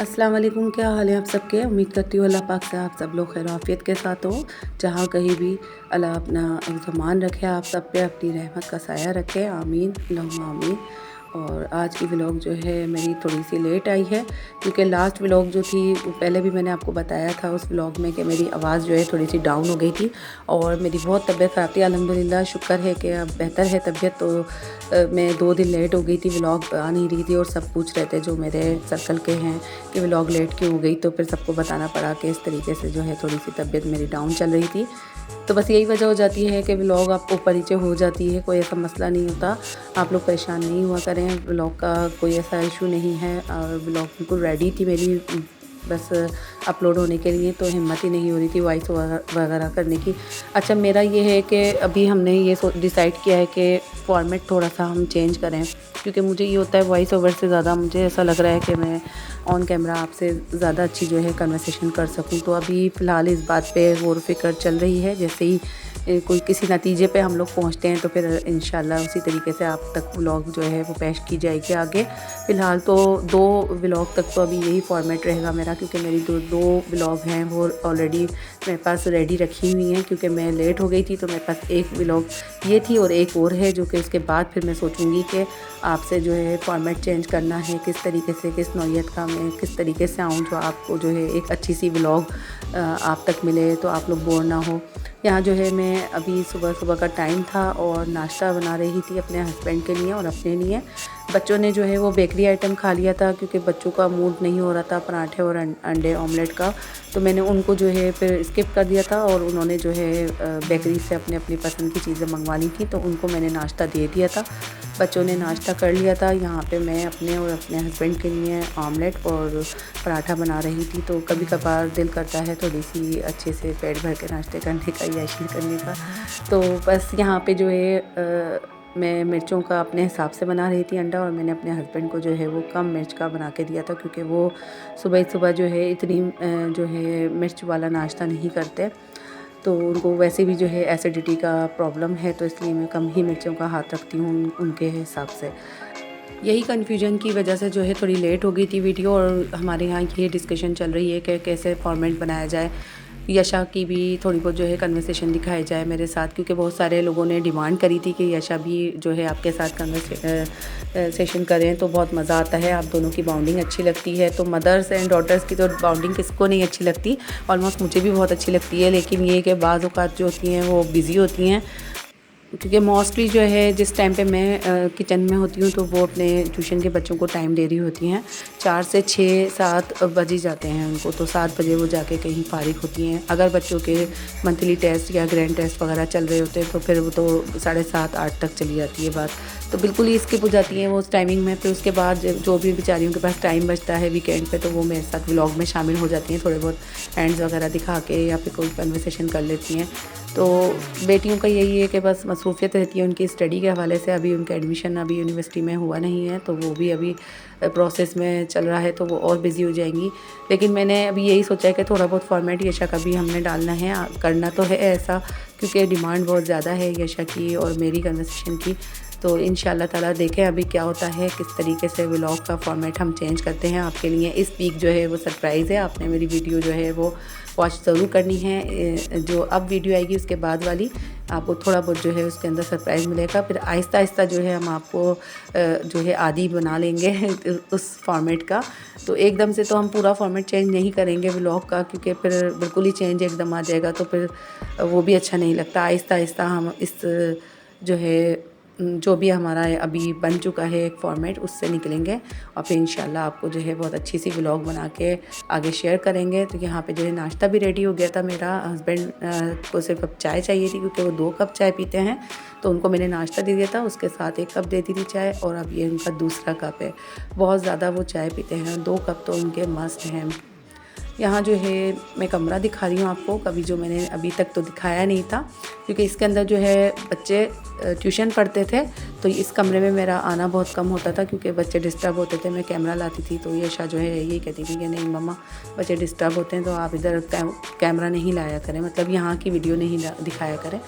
अस्सलाम वालेकुम। क्या हाल है आप सबके। उम्मीद करती हूँ अल्लाह पाक से आप सब लोग खैर आफियत के साथ हो। जहाँ कहीं भी अल्लाह अपना ज़मान रखे, आप सब पे अपनी रहमत का साया रखे। आमीन अल्लाहुम्मा आमीन। और आज की व्लॉग जो है मेरी थोड़ी सी लेट आई है, क्योंकि लास्ट व्लॉग जो थी वो पहले भी मैंने आपको बताया था उस व्लॉग में कि मेरी आवाज़ जो है थोड़ी सी डाउन हो गई थी और मेरी बहुत तबीयत ख़राब थी। अल्हम्दुलिल्लाह शुक्र है कि अब बेहतर है तबीयत। तो मैं 2 दिन लेट हो गई थी, व्लॉग आ नहीं रही थी और सब पूछ रहे थे जो मेरे सर्कल के हैं कि व्लॉग लेट क्यों हो गई। तो फिर सबको बताना पड़ा कि इस तरीके से जो है थोड़ी सी तबीयत मेरी डाउन चल रही थी। तो बस यही वजह हो जाती है कि व्लॉग आप ऊपर नीचे हो जाती है, कोई ऐसा मसला नहीं होता। आप लोग परेशान नहीं हुआ करें, व्लॉग का कोई ऐसा इशू नहीं है। और व्लॉग बिल्कुल रेडी थी मेरी, बस अपलोड होने के लिए, तो हिम्मत ही नहीं हो रही थी वॉइस वगैरह करने की। अच्छा, मेरा ये है कि अभी हमने ये डिसाइड किया है कि फॉर्मेट थोड़ा सा हम चेंज करें, क्योंकि मुझे ये होता है वॉइस ओवर से ज़्यादा मुझे ऐसा लग रहा है कि मैं ऑन कैमरा आपसे ज़्यादा अच्छी जो है कन्वर्सेशन कर सकूं। तो अभी फ़िलहाल इस बात पे गौर फ़िक्र चल रही है। जैसे ही कोई किसी नतीजे पे हम लोग पहुंचते हैं तो फिर इंशाल्लाह उसी तरीके से आप तक व्लॉग जो है वो पेश की जाएगी आगे। फ़िलहाल तो 2 व्लॉग तक तो अभी यही फॉर्मेट रहेगा मेरा, क्योंकि मेरी दो व्लॉग हैं वो ऑलरेडी मेरे पास रेडी रखी हुई हैं। क्योंकि मैं लेट हो गई थी तो मेरे पास एक व्लॉग ये थी और एक और है, जो कि उसके बाद फिर मैं सोचूंगी कि आपसे जो है फॉर्मेट चेंज करना है, किस तरीके से, किस नौइयत का मैं किस तरीके से आऊँ जो आपको जो है एक अच्छी सी व्लॉग आप तक मिले, तो आप लोग बोर ना हो। यहाँ जो है मैं अभी सुबह सुबह का टाइम था और नाश्ता बना रही थी अपने हस्बैंड के लिए और अपने लिए। बच्चों ने जो है वो बेकरी आइटम खा लिया था, क्योंकि बच्चों का मूड नहीं हो रहा था पराठे और अंडे ऑमलेट का। तो मैंने उनको जो है फिर स्किप कर दिया था और उन्होंने जो है बेकरी से अपने अपनी पसंद की चीज़ें मंगवा ली थी, तो उनको मैंने नाश्ता दे दिया था। बच्चों ने नाश्ता कर लिया था। यहाँ पे मैं अपने और अपने हस्बैंड के लिए ऑमलेट और पराठा बना रही थी। तो कभी कभार दिल करता है थोड़ी सी अच्छे से पेट भर के नाश्ते करने का, याशी करने का। तो बस यहाँ पे जो है मैं मिर्चों का अपने हिसाब से बना रही थी अंडा, और मैंने अपने हस्बैंड को जो है वो कम मिर्च का बना के दिया था, क्योंकि वो सुबह सुबह जो है इतनी जो है मिर्च वाला नाश्ता नहीं करते। तो उनको वैसे भी जो है एसिडिटी का प्रॉब्लम है, तो इसलिए मैं कम ही मिर्चों का हाथ रखती हूँ उनके हिसाब से। यही कन्फ्यूजन की वजह से जो है थोड़ी लेट हो गई थी वीडियो, और हमारे यहाँ ये डिस्कशन चल रही है कि कैसे फॉर्मेट बनाया जाए। यशा की भी थोड़ी बहुत जो है कन्वर्सेशन दिखाई जाए मेरे साथ, क्योंकि बहुत सारे लोगों ने डिमांड करी थी कि यशा भी जो है आपके साथ कन्वर्सेशन करें, तो बहुत मज़ा आता है, आप दोनों की बाउंडिंग अच्छी लगती है। तो मदर्स एंड डॉटर्स की तो बाउंडिंग किसको नहीं अच्छी लगती, ऑलमोस्ट मुझे भी बहुत अच्छी लगती है। लेकिन ये कि बाज़ औक़ात जो होती हैं वो बिज़ी होती हैं, क्योंकि मोस्टली जो है जिस टाइम पे मैं किचन में होती हूँ तो वो अपने ट्यूशन के बच्चों को टाइम दे रही होती हैं। 4 से 6-7 बज ही जाते हैं उनको, तो 7 बजे वो जाके कहीं फारिग होती हैं। अगर बच्चों के मंथली टेस्ट या ग्रैंड टेस्ट वगैरह चल रहे होते हैं तो फिर वो तो 7:30-8 तक चली जाती है बात, तो बिल्कुल ही स्किप हो जाती हैं वो उस टाइमिंग में। फिर उसके बाद जो भी बेचारियों के पास टाइम बचता है वीकेंड पे, तो वो मेरे साथ व्लॉग में शामिल हो जाती हैं, थोड़े बहुत हैंड्स वगैरह दिखा के या फिर कोई कन्वर्सेशन कर लेती हैं। तो बेटियों का यही है कि बस मसरूफ़ियत रहती है उनकी स्टडी के हवाले से। अभी उनका एडमिशन अभी यूनिवर्सिटी में हुआ नहीं है, तो वो भी अभी प्रोसेस में चल रहा है, तो वो और बिज़ी हो जाएंगी। लेकिन मैंने अभी यही सोचा है कि थोड़ा बहुत फॉर्मेट यशा का भी हमने डालना है, करना तो है ऐसा, क्योंकि डिमांड बहुत ज़्यादा है यशा की और मेरी कन्वर्सेशन की। तो इंशाल्लाह ताला देखें अभी क्या होता है, किस तरीके से व्लॉग का फॉर्मेट हम चेंज करते हैं आपके लिए। इस वीक जो है वो सरप्राइज़ है, आपने मेरी वीडियो जो है वो वॉच ज़रूर करनी है। जो अब वीडियो आएगी उसके बाद वाली, आपको थोड़ा बहुत जो है उसके अंदर सरप्राइज़ मिलेगा। फिर आहिस्ता आहिस्ता जो है हम आपको जो है आदी बना लेंगे उस फॉर्मेट का। तो एकदम से तो हम पूरा फॉर्मेट चेंज नहीं करेंगे व्लॉग का, क्योंकि फिर बिल्कुल ही चेंज एकदम आ जाएगा तो फिर वो भी अच्छा नहीं लगता। आहिस्ता आहिस्ता हम इस जो है जो भी हमारा अभी बन चुका है एक फॉर्मेट, उससे निकलेंगे और फिर इंशाल्लाह आपको जो है बहुत अच्छी सी व्लॉग बना के आगे शेयर करेंगे। तो यहाँ पे जो है नाश्ता भी रेडी हो गया था मेरा। हस्बैंड को सिर्फ अब चाय चाहिए थी, क्योंकि वो 2 कप चाय पीते हैं, तो उनको मैंने नाश्ता दे दिया था, उसके साथ 1 कप दे दी थी चाय, और अब ये उनका दूसरा कप है। बहुत ज़्यादा वो चाय पीते हैं, 2 कप तो उनके मस्ट हैं। यहाँ जो है मैं कमरा दिखा रही हूँ आपको, कभी जो मैंने अभी तक तो दिखाया नहीं था, क्योंकि इसके अंदर जो है बच्चे ट्यूशन पढ़ते थे, तो इस कमरे में मेरा आना बहुत कम होता था, क्योंकि बच्चे डिस्टर्ब होते थे। मैं कैमरा लाती थी तो यशा जो है यही कहती थी कि नहीं मम्मा बच्चे डिस्टर्ब होते हैं, तो आप इधर कैमरा नहीं लाया करें, मतलब यहाँ की वीडियो नहीं दिखाया करें।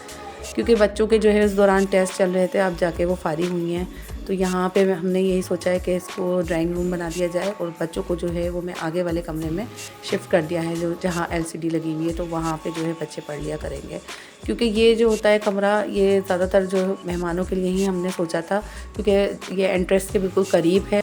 क्योंकि बच्चों के जो है उस दौरान टेस्ट चल रहे थे, अब जाके वो फारिग हुई हैं। तो यहाँ पे हमने यही सोचा है कि इसको ड्राइंग रूम बना दिया जाए और बच्चों को जो है वो मैं आगे वाले कमरे में शिफ्ट कर दिया है, जो जहाँ LCD लगी हुई है, तो वहाँ पे जो है बच्चे पढ़ लिया करेंगे। क्योंकि ये जो होता है कमरा, ये ज़्यादातर जो मेहमानों के लिए ही हमने सोचा था, क्योंकि ये एंट्रेंस के बिल्कुल करीब है।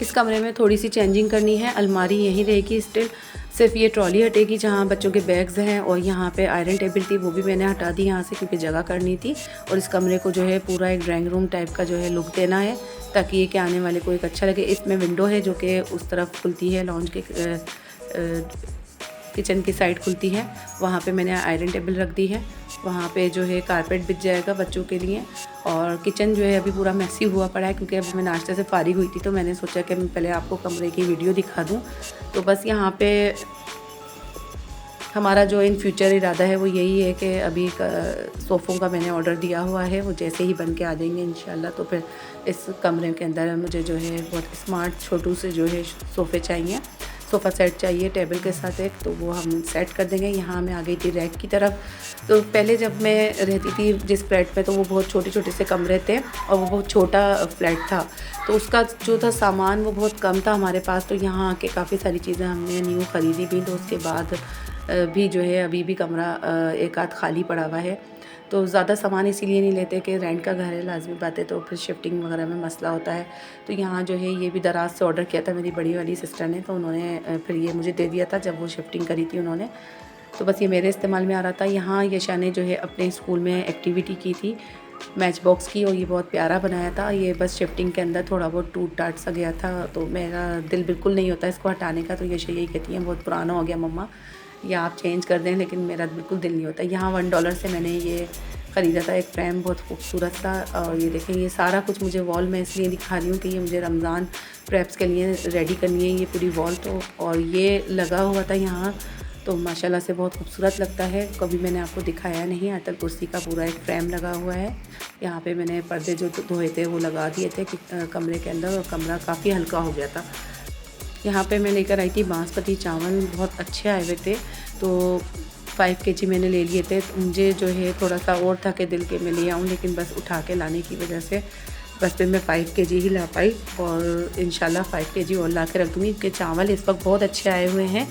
इस कमरे में थोड़ी सी चेंजिंग करनी है, अलमारी यहीं रहेगी स्टिल, सिर्फ ये ट्रॉली हटेगी जहाँ बच्चों के बैग्स हैं, और यहाँ पे आयरन टेबल थी वो भी मैंने हटा दी यहाँ से, क्योंकि जगह करनी थी। और इस कमरे को जो है पूरा एक ड्राइंग रूम टाइप का जो है लुक देना है, ताकि ये कि आने वाले को एक अच्छा लगे। इसमें विंडो है जो कि उस तरफ खुलती है, लॉन्च के किचन की साइड खुलती है, वहाँ पे मैंने आयरन टेबल रख दी है। वहाँ पे जो है कारपेट बिछ जाएगा बच्चों के लिए। और किचन जो है अभी पूरा मैसी हुआ पड़ा है, क्योंकि अभी मैं नाश्ते से फारिग हुई थी, तो मैंने सोचा कि मैं पहले आपको कमरे की वीडियो दिखा दूँ। तो बस यहाँ पे हमारा जो इन फ्यूचर इरादा है वो यही है कि अभी सोफ़ों का मैंने ऑर्डर दिया हुआ है, वो जैसे ही बन के आ जाएंगे इंशाल्लाह, तो फिर इस कमरे के अंदर मुझे जो है बहुत स्मार्ट छोटू से जो है सोफ़े चाहिए, सोफ़ा सेट चाहिए टेबल के साथ एक, तो वो हम सेट कर देंगे। यहाँ मैं आ गई थी रैक की तरफ। तो पहले जब मैं रहती थी जिस फ्लैट में, तो वो बहुत छोटे छोटे से कमरे थे और वो बहुत छोटा फ्लैट था, तो उसका जो था सामान वो बहुत कम था हमारे पास। तो यहाँ आके काफ़ी सारी चीज़ें हमने न्यू ख़रीदी भी, तो उसके बाद भी जो है अभी भी कमरा एक आध खाली पड़ा हुआ है। तो ज़्यादा सामान इसीलिए नहीं लेते कि रेंट का घर है, लाजमी बात है, तो फिर शिफ्टिंग वगैरह में मसला होता है। तो यहाँ जो है ये भी दराज से ऑर्डर किया था मेरी बड़ी वाली सिस्टर ने, तो उन्होंने फिर ये मुझे दे दिया था जब वो शिफ्टिंग करी थी उन्होंने। तो बस ये मेरे इस्तेमाल में आ रहा था। यहाँ यशा ने जो है अपने स्कूल में एक्टिविटी की थी मैच बॉक्स की, और ये बहुत प्यारा बनाया था। ये बस शिफ्टिंग के अंदर थोड़ा बहुत टूट टाट सा गया था, तो मेरा दिल बिल्कुल नहीं होता इसको हटाने का। तो यशा यही कहती है बहुत पुराना हो गया मम्मा, या आप चेंज कर दें, लेकिन मेरा बिल्कुल दिल नहीं होता। यहाँ $1 से मैंने ये ख़रीदा था एक फ्रेम, बहुत खूबसूरत सा। और ये देखें, ये सारा कुछ मुझे वॉल में इसलिए दिखा रही हूँ कि ये मुझे रमज़ान प्रेप्स के लिए रेडी करनी है ये पूरी वॉल। तो और ये लगा हुआ था यहाँ, तो माशाल्लाह से बहुत खूबसूरत लगता है। कभी मैंने आपको दिखाया नहीं, आयतल कुर्सी का पूरा एक फ्रेम लगा हुआ है। यहाँ पे मैंने पर्दे जो धोए थे वो लगा दिए थे कमरे के अंदर, और कमरा काफ़ी हल्का हो गया था। यहाँ पे मैं लेकर आई थी बासमती चावल, बहुत अच्छे आए हुए थे, तो 5 kg मैंने ले लिए थे। तो मुझे जो है थोड़ा सा और था कि दिल के मैं ले आऊँ, लेकिन बस उठा के लाने की वजह से बस फिर मैं 5 kg ही ला पाई, और इंशाल्लाह 5 kg और ला के रख दूँगी, क्योंकि चावल इस वक्त बहुत अच्छे आए हुए हैं।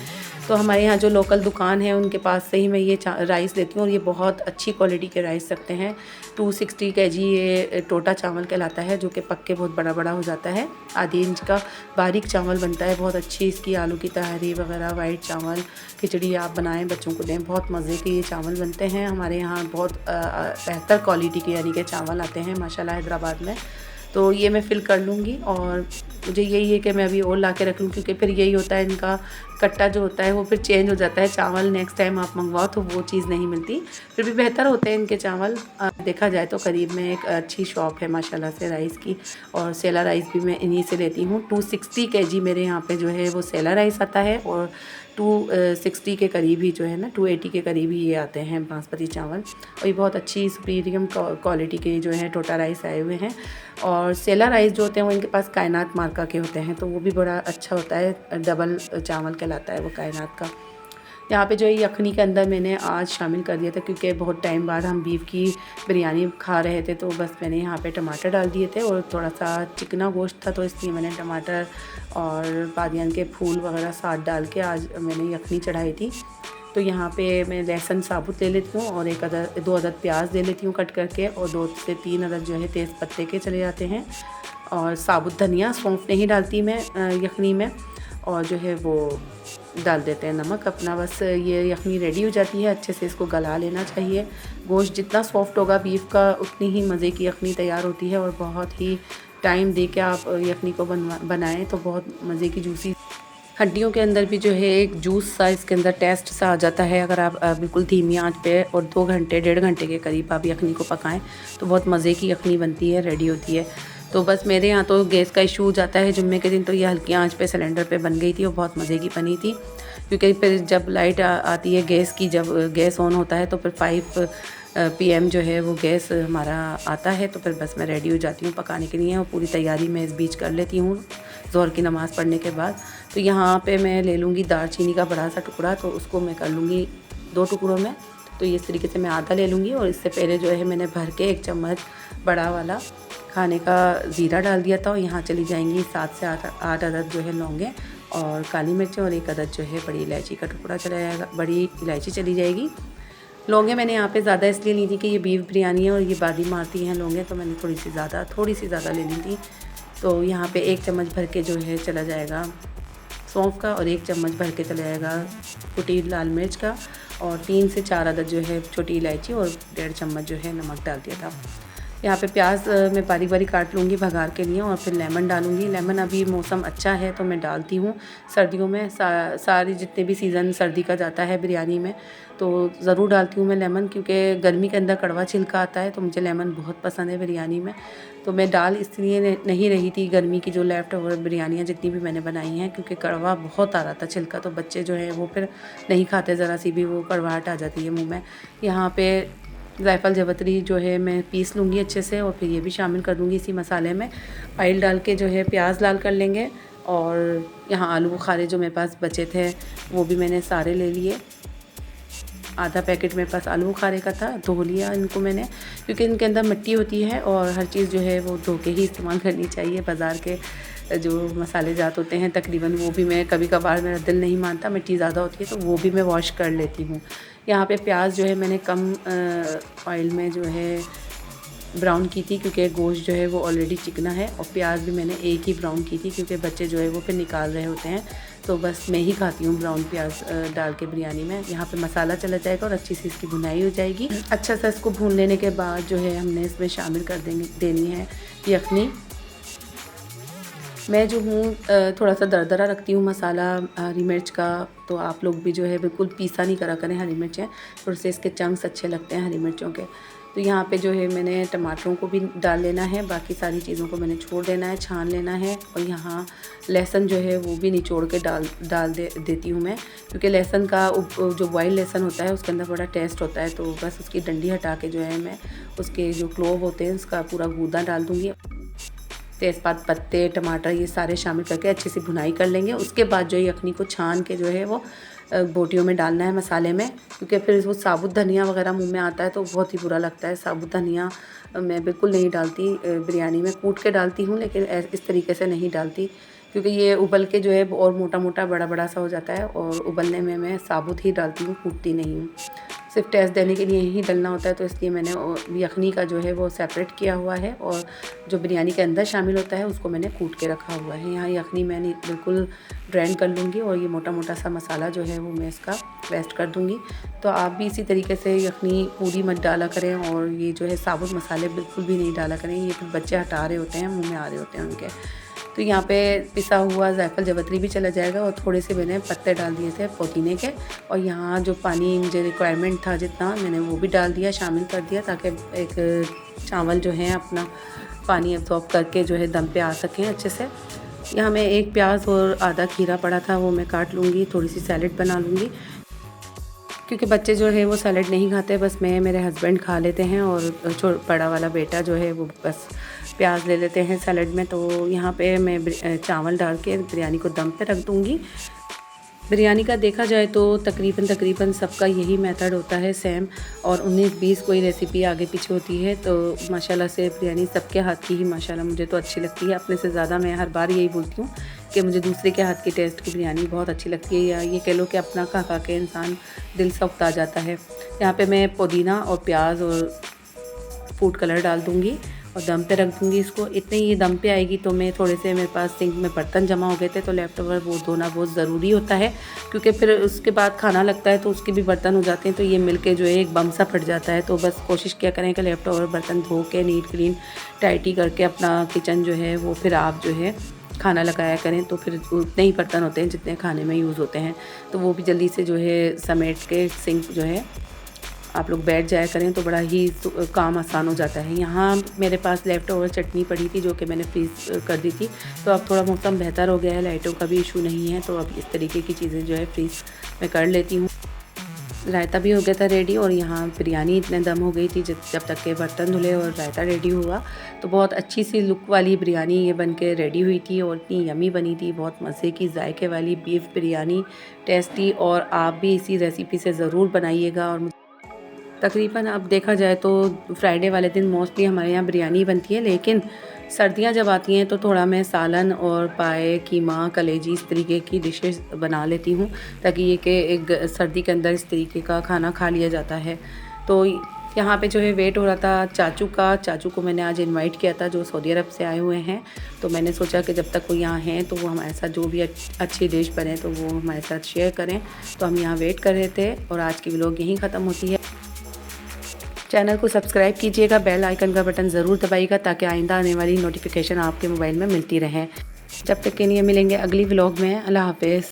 तो हमारे यहाँ जो लोकल दुकान है उनके पास से ही मैं ये राइस लेती हूँ, और ये बहुत अच्छी क्वालिटी के राइस रखते हैं। 260 kg ये टोटा चावल कहलाता है, जो कि पक के बहुत बड़ा बड़ा हो जाता है। आधी इंच का बारीक चावल बनता है, बहुत अच्छी इसकी आलू की तहरी वगैरह, वाइट चावल, खिचड़ी आप बनाएं बच्चों को दें, बहुत मज़े के ये चावल बनते हैं। हमारे यहाँ बहुत बेहतर क्वालिटी के यानी कि चावल आते हैं माशाल्लाह हैदराबाद में। तो ये मैं फ़िल कर लूँगी, और मुझे यही है कि मैं अभी और ला के रख लूँ, क्योंकि फिर यही होता है इनका कट्टा जो होता है वो फिर चेंज हो जाता है। चावल नेक्स्ट टाइम आप मंगवाओ तो वो चीज़ नहीं मिलती, फिर भी बेहतर होते हैं इनके चावल। देखा जाए तो करीब में एक अच्छी शॉप है माशाल्लाह से राइस की, और सेला राइस भी मैं इन्हीं से लेती हूँ। 260 kg मेरे यहाँ पे जो है वो सेला राइस आता है, और 260 के करीब ही जो है ना 280 के करीब ही ये आते हैं बासमती चावल। और ये बहुत अच्छी सुपीरियम क्वालिटी के जो है टोटा राइस आए हुए हैं। और सेला राइस जो होते हैं वो इनके पास कायनात मार्का के होते हैं, तो वो भी बड़ा अच्छा होता है, डबल चावल कहलाता है वो कायनात का। यहाँ पे जो है यखनी के अंदर मैंने आज शामिल कर दिया था, क्योंकि बहुत टाइम बाद हम बीफ की बिरयानी खा रहे थे, तो बस मैंने यहाँ पे टमाटर डाल दिए थे, और थोड़ा सा चिकना गोश्त था तो इसलिए मैंने टमाटर और बादियान के फूल वगैरह साथ डाल के आज मैंने यखनी चढ़ाई थी। तो यहाँ पे मैं लहसुन साबुत ले लेती हूँ, और 2 अदद प्याज ले लेती हूँ कट करके, और 2 से 3 अदद जो है तेज़ पत्ते के चले जाते हैं, और साबुत धनिया, सौंफ नहीं डालती मैं यखनी में, और जो है वो डाल देते हैं नमक अपना। बस ये यखनी रेडी हो जाती है। अच्छे से इसको गला लेना चाहिए। गोश्त जितना सॉफ्ट होगा बीफ का, उतनी ही मज़े की यखनी तैयार होती है, और बहुत ही टाइम दे के आप यखनी को बनाएं तो बहुत मज़े की जूसी हड्डियों के अंदर भी जो है एक जूस सा इसके अंदर टेस्ट सा आ जाता है। अगर आप बिल्कुल धीमी आंच पे और 2 घंटे 1.5 घंटे के करीब आप यखनी को पकाएं तो बहुत मज़े की यखनी बनती है, रेडी होती है। तो बस मेरे यहाँ तो गैस का इशू हो जाता है जुम्मे के दिन, तो ये हल्की आंच पे सिलेंडर पे बन गई थी और बहुत मज़े की बनी थी। क्योंकि फिर जब लाइट आती है गैस की, जब गैस ऑन होता है तो फिर 5 PM जो है वो गैस हमारा आता है, तो फिर बस मैं रेडी हो जाती हूँ पकाने के लिए, और पूरी तैयारी मैं इस बीच कर लेती हूँ ज़ोहर की नमाज़ पढ़ने के बाद। तो यहाँ पे मैं ले लूँगी दालचीनी का बड़ा सा टुकड़ा, तो उसको मैं कर लूँगी 2 टुकड़ों में, तो इस तरीके से मैं आधा ले लूँगी। और इससे पहले जो है मैंने भर के 1 चम्मच बड़ा वाला खाने का ज़ीरा डाल दिया था। और यहाँ चली जाएंगी 7 से 8 अदद जो है लौंगे और काली मिर्चें और 1 अदद जो है बड़ी इलायची का टुकड़ा चला जाएगा, बड़ी इलायची चली जाएगी। लौंगे मैंने यहाँ पे ज़्यादा इसलिए ली थी कि ये बीफ बिरयानी है और ये बादी मारती हैं लौंगे, तो मैंने थोड़ी सी ज़्यादा ले ली थी। तो यहाँ पे 1 चम्मच भर के जो है चला जाएगा सौंफ का और 1 चम्मच भर के चला जाएगा कुटी लाल मिर्च का और 3 से 4 अदद जो है छोटी इलायची और 1.5 चम्मच जो है नमक डाल दिया था। यहाँ पे प्याज मैं बारीक बारीक काट लूँगी भगार के लिए और फिर लेमन डालूँगी। लेमन अभी मौसम अच्छा है तो मैं डालती हूँ। सर्दियों में सारी जितने भी सीज़न सर्दी का जाता है बिरयानी में तो ज़रूर डालती हूँ मैं लेमन, क्योंकि गर्मी के अंदर कड़वा छिलका आता है तो मुझे लेमन बहुत पसंद है बिरयानी में। तो मैं डाल इसलिए नहीं रही थी गर्मी की जो लेफ्ट ओवर बिरयानियाँ जितनी भी मैंने बनाई हैं, क्योंकि कड़वा बहुत आ रहा था छिलका, तो बच्चे जो है वो फिर नहीं खाते, ज़रा सी भी वो कड़वाहट आ जाती है मुँह में। यहाँ पे जायफल जावित्री जो है मैं पीस लूँगी अच्छे से और फिर ये भी शामिल कर दूँगी इसी मसाले में। ऑयल डाल के जो है प्याज लाल कर लेंगे। और यहाँ आलू बुखारे जो मेरे पास बचे थे वो भी मैंने सारे ले लिए। आधा पैकेट मेरे पास आलू बुखारे का था, धो लिया इनको मैंने, क्योंकि इनके अंदर मिट्टी होती है और हर चीज़ जो है वो धो के ही इस्तेमाल करनी चाहिए। बाज़ार के जो मसाले जात होते हैं तकरीबन वो भी मैं कभी कभार मेरा दिल नहीं मानता, मिट्टी ज़्यादा होती है तो वो भी मैं वॉश कर लेती हूँ। यहाँ पे प्याज जो है मैंने कम ऑयल में जो है ब्राउन की थी, क्योंकि गोश्त जो है वो ऑलरेडी चिकना है और प्याज भी मैंने एक ही ब्राउन की थी, क्योंकि बच्चे जो है वो फिर निकाल रहे होते हैं तो बस मैं ही खाती हूँ ब्राउन प्याज डाल के बिरयानी में। यहाँ पे मसाला चला जाएगा और अच्छी सी इसकी भुनाई हो जाएगी। अच्छा सा इसको भून लेने के बाद जो है हमने इसमें शामिल कर देनी है यखनी। मैं जो हूँ थोड़ा सा दरदरा रखती हूँ मसाला हरी मिर्च का, तो आप लोग भी जो है बिल्कुल पीसा नहीं करा करें हरी मिर्चें, थोड़े से इसके चंक्स अच्छे लगते हैं हरी मिर्चों के। तो यहाँ पे जो है मैंने टमाटरों को भी डाल लेना है, बाकी सारी चीज़ों को मैंने छोड़ देना है, छान लेना है। और यहाँ लहसुन जो है वो भी निचोड़ के डाल देती हूँ मैं, क्योंकि लहसुन का जो बॉयल लहसुन होता है उसके अंदर बड़ा टेस्ट होता है। तो बस उसकी डंडी हटा के जो है मैं उसके जो क्लोव होते हैं उसका पूरा गूदा डाल दूँगी। तेज़पात, पत्ते, टमाटर ये सारे शामिल करके अच्छी सी भुनाई कर लेंगे। उसके बाद जो यखनी को छान के जो है वो बोटियों में डालना है मसाले में, क्योंकि फिर वो साबुत धनिया वगैरह मुंह में आता है तो बहुत ही बुरा लगता है। साबुत धनिया मैं बिल्कुल नहीं डालती बिरयानी में, कूट के डालती हूँ लेकिन इस तरीके से नहीं डालती, क्योंकि ये उबल के जो है और मोटा मोटा बड़ा बड़ा सा हो जाता है और उबलने में मैं साबुत ही डालती हूँ, कूटती नहीं हूँ। सिर्फ टेस्ट देने के लिए ही डलना होता है, तो इसलिए मैंने यखनी का जो है वो सेपरेट किया हुआ है और जो बिरयानी के अंदर शामिल होता है उसको मैंने कूट के रखा हुआ है। यहाँ यखनी मैंने बिल्कुल ग्राइंड कर लूँगी और ये मोटा मोटा सा मसाला जो है वो मैं इसका पेस्ट कर दूँगी। तो आप भी इसी तरीके से यखनी पूरी मत डाला करें और ये जो है साबुत मसाले बिल्कुल भी नहीं डाला करें, ये फिर बच्चे हटा रहे होते हैं, मुँह में आ रहे होते हैं उनके। तो यहाँ पे पिसा हुआ जायफल जावित्री भी चला जाएगा और थोड़े से मैंने पत्ते डाल दिए थे पुदीने के। और यहाँ जो पानी मुझे रिक्वायरमेंट था जितना मैंने वो भी डाल दिया, शामिल कर दिया, ताकि एक चावल जो है अपना पानी एब्जॉर्ब करके जो है दम पे आ सकें अच्छे से। यहाँ मैं 1 प्याज और आधा खीरा पड़ा था वो मैं काट लूँगी, थोड़ी सी सैलेड बना लूँगी, क्योंकि बच्चे जो है वो सैलेड नहीं खाते, बस मैं मेरे हस्बैंड खा लेते हैं और बड़ा वाला बेटा जो है वो बस प्याज ले लेते हैं सैलेड में। तो यहाँ पे मैं चावल डाल के बिरयानी को दम पे रख दूँगी। बिरयानी का देखा जाए तो तकरीबन सबका यही मेथड होता है सेम, और 19-20 कोई रेसिपी आगे पीछे होती है। तो माशाल्लाह से बिरयानी सबके हाथ की ही माशाल्लाह मुझे तो अच्छी लगती है। अपने से ज़्यादा मैं हर बार यही बोलती हूँ कि मुझे दूसरे के हाथ की टेस्ट की बिरयानी बहुत अच्छी लगती है, या ये कह लो कि अपना खा के इंसान दिल से उकता जाता है। यहाँ पर मैं पुदीना और प्याज और फूड कलर डाल दूँगी और दम पे रख दूँगी इसको। इतने ही दम पे आएगी तो मैं थोड़े से मेरे पास सिंक में बर्तन जमा हो गए थे तो लेफ़्ट ओवर वो धोना बहुत ज़रूरी होता है, क्योंकि फिर उसके बाद खाना लगता है तो उसके भी बर्तन हो जाते हैं, तो ये मिलके जो है एक बम सा फट जाता है। तो बस कोशिश किया करें कि लेफ़्ट ओवर बर्तन धो के नीट क्लीन टाइटी करके अपना किचन जो है वो फिर आप जो है खाना लगाया करें, तो फिर उतने ही बर्तन होते हैं जितने खाने में यूज़ होते हैं, तो वो भी जल्दी से जो है समेट के सिंक जो है आप लोग बैठ जाया करें तो बड़ा ही काम आसान हो जाता है। यहाँ मेरे पास लेफ़्ट ओवर चटनी पड़ी थी जो कि मैंने फ्रीज़ कर दी थी, तो अब थोड़ा मौसम बेहतर हो गया है, लाइटों का भी इशू नहीं है, तो अब इस तरीके की चीज़ें जो है फ्रीज़ मैं कर लेती हूँ। रायता भी हो गया था रेडी और यहाँ बिरयानी इतने दम हो गई थी जब तक के बर्तन धुले और रायता रेडी हुआ, तो बहुत अच्छी सी लुक वाली बिरयानी ये बन के रेडी हुई थी और इतनी यमी बनी थी, बहुत मज़े की जायके वाली बीफ बिरयानी टेस्टी। और आप भी इसी रेसिपी से ज़रूर बनाइएगा और तकरीबन अब देखा जाए तो फ्राइडे वाले दिन मोस्टली हमारे यहाँ बिरयानी बनती है, लेकिन सर्दियाँ जब आती हैं तो थोड़ा मैं सालन और पाए, कीमा, कलेजी इस तरीके की डिशेस बना लेती हूँ, ताकि ये कि एक सर्दी के अंदर इस तरीके का खाना खा लिया जाता है। तो यहाँ पे जो है वेट हो रहा था चाचू का। चाचू को मैंने आज इनवाइट किया था जो सऊदी अरब से आए हुए हैं, तो मैंने सोचा कि जब तक वो यहाँ हैं तो वो हमारे साथ जो भी अच्छी डिश बने तो वो हमारे साथ शेयर करें। तो हम यहाँ वेट कर रहे थे और आज की व्लॉग यहीं ख़त्म होती है। चैनल को सब्सक्राइब कीजिएगा, बेल आइकन का बटन ज़रूर दबाइएगा ताकि आइंदा आने वाली नोटिफिकेशन आपके मोबाइल में मिलती रहे। जब तक के लिए मिलेंगे अगली व्लॉग में। अल्लाह हाफ़िज़।